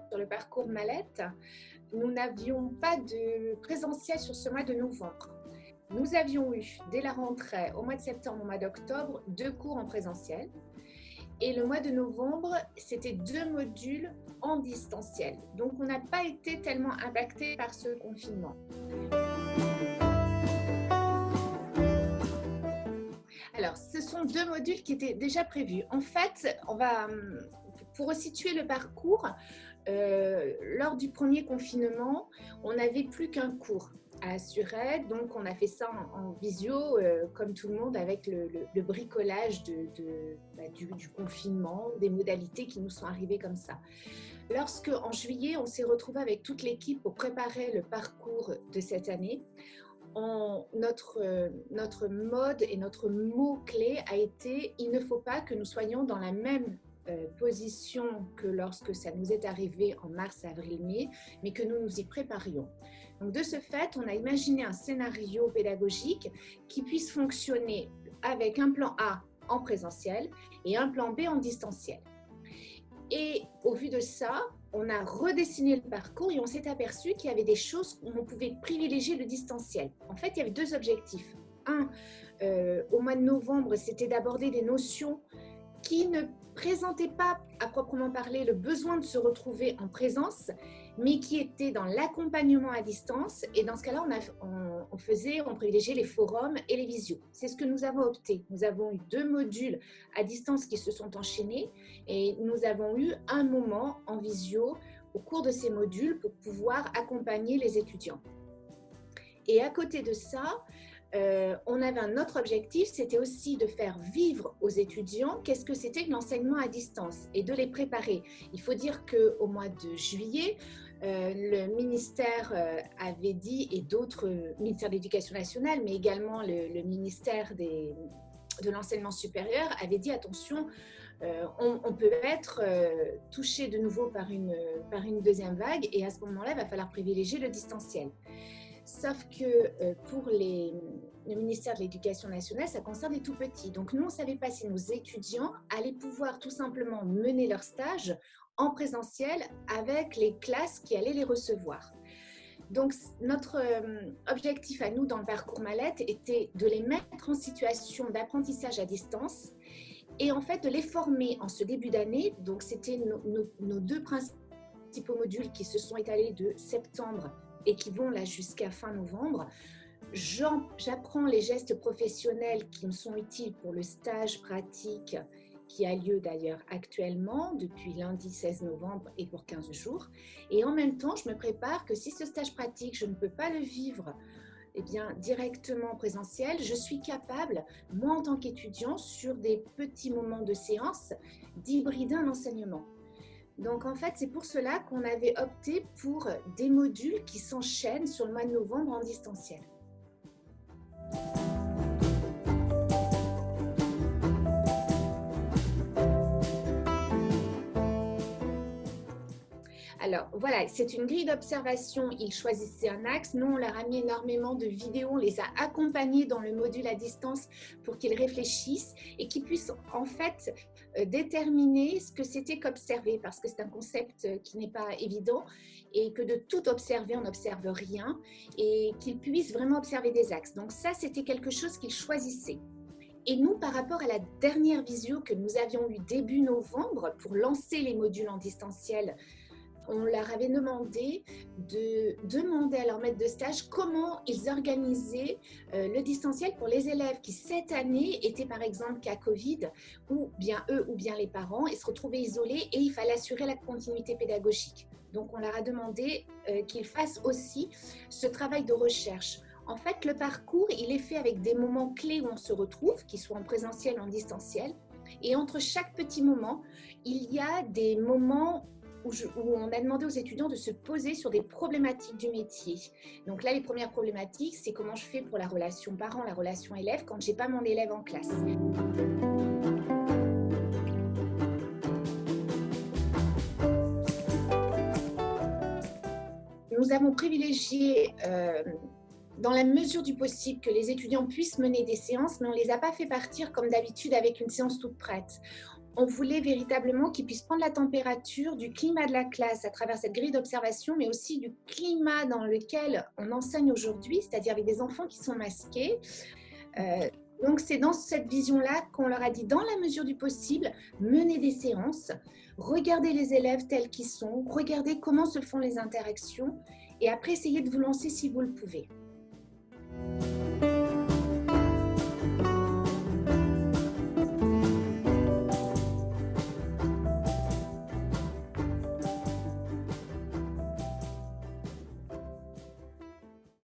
Sur le parcours Mallette, nous n'avions pas de présentiel sur ce mois de novembre. Nous avions eu, dès la rentrée, au mois de septembre, au mois d'octobre, 2 cours en présentiel. Et le mois de novembre, c'était 2 modules en distanciel. Donc, on n'a pas été tellement impacté par ce confinement. Alors, ce sont 2 modules qui étaient déjà prévus. En fait, pour resituer le parcours, lors du premier confinement, on n'avait plus qu'un cours à assurer. Donc, on a fait ça en visio, comme tout le monde, avec le bricolage du confinement, des modalités qui nous sont arrivées comme ça. Lorsque, en juillet, on s'est retrouvés avec toute l'équipe pour préparer le parcours de cette année, notre mode et notre mot-clé a été « il ne faut pas que nous soyons dans la même position que lorsque ça nous est arrivé en mars, avril, mai, mais que nous nous y préparions ». Donc de ce fait, on a imaginé un scénario pédagogique qui puisse fonctionner avec un plan A en présentiel et un plan B en distanciel. Et au vu de ça, on a redessiné le parcours et on s'est aperçu qu'il y avait des choses où on pouvait privilégier le distanciel. En fait, il y avait 2 objectifs. Un, au mois de novembre, c'était d'aborder des notions qui ne présentaient pas à proprement parler le besoin de se retrouver en présence, mais qui étaient dans l'accompagnement à distance. Et dans ce cas-là, on privilégiait les forums et les visios. C'est ce que nous avons opté. Nous avons eu 2 modules à distance qui se sont enchaînés et nous avons eu un moment en visio au cours de ces modules pour pouvoir accompagner les étudiants. Et à côté de ça, on avait un autre objectif, c'était aussi de faire vivre aux étudiants qu'est-ce que c'était que l'enseignement à distance et de les préparer. Il faut dire qu'au mois de juillet, le ministère avait dit, et d'autres ministères de l'Éducation nationale, mais également le ministère de l'enseignement supérieur avait dit attention, on peut être touché de nouveau par une deuxième vague et à ce moment-là, il va falloir privilégier le distanciel. Sauf que pour le ministère de l'Éducation nationale, ça concerne les tout petits. Donc nous, on ne savait pas si nos étudiants allaient pouvoir tout simplement mener leur stage en présentiel avec les classes qui allaient les recevoir. Donc notre objectif à nous dans le parcours Mallette était de les mettre en situation d'apprentissage à distance et en fait de les former en ce début d'année. Donc c'était nos 2 principaux modules qui se sont étalés de septembre et qui vont là jusqu'à fin novembre. J'apprends les gestes professionnels qui me sont utiles pour le stage pratique qui a lieu d'ailleurs actuellement depuis lundi 16 novembre et pour 15 jours. Et en même temps, je me prépare que si ce stage pratique, je ne peux pas le vivre directement en présentiel, je suis capable, moi en tant qu'étudiant, sur des petits moments de séance, d'hybrider un enseignement. Donc en fait, c'est pour cela qu'on avait opté pour des modules qui s'enchaînent sur le mois de novembre en distanciel. Alors voilà, c'est une grille d'observation, ils choisissaient un axe, nous on leur a mis énormément de vidéos, on les a accompagnés dans le module à distance pour qu'ils réfléchissent et qu'ils puissent en fait déterminer ce que c'était qu'observer parce que c'est un concept qui n'est pas évident et que de tout observer, on n'observe rien et qu'ils puissent vraiment observer des axes. Donc ça, c'était quelque chose qu'ils choisissaient. Et nous, par rapport à la dernière visio que nous avions eue début novembre pour lancer les modules en distanciel, on leur avait demandé de demander à leur maître de stage comment ils organisaient le distanciel pour les élèves qui, cette année, étaient par exemple cas Covid, ou bien eux ou bien les parents, et se retrouvaient isolés et il fallait assurer la continuité pédagogique. Donc, on leur a demandé qu'ils fassent aussi ce travail de recherche. En fait, le parcours, il est fait avec des moments clés où on se retrouve, qu'ils soient en présentiel ou en distanciel. Et entre chaque petit moment, il y a des moments où on a demandé aux étudiants de se poser sur des problématiques du métier. Donc là, les premières problématiques, c'est comment je fais pour la relation parent, la relation élève, quand je n'ai pas mon élève en classe. nous avons privilégié, dans la mesure du possible, que les étudiants puissent mener des séances, mais on ne les a pas fait partir comme d'habitude avec une séance toute prête. On voulait véritablement qu'ils puissent prendre la température du climat de la classe à travers cette grille d'observation, mais aussi du climat dans lequel on enseigne aujourd'hui, c'est-à-dire avec des enfants qui sont masqués. Donc c'est dans cette vision-là qu'on leur a dit, dans la mesure du possible, menez des séances, regardez les élèves tels qu'ils sont, regardez comment se font les interactions, et après essayez de vous lancer si vous le pouvez.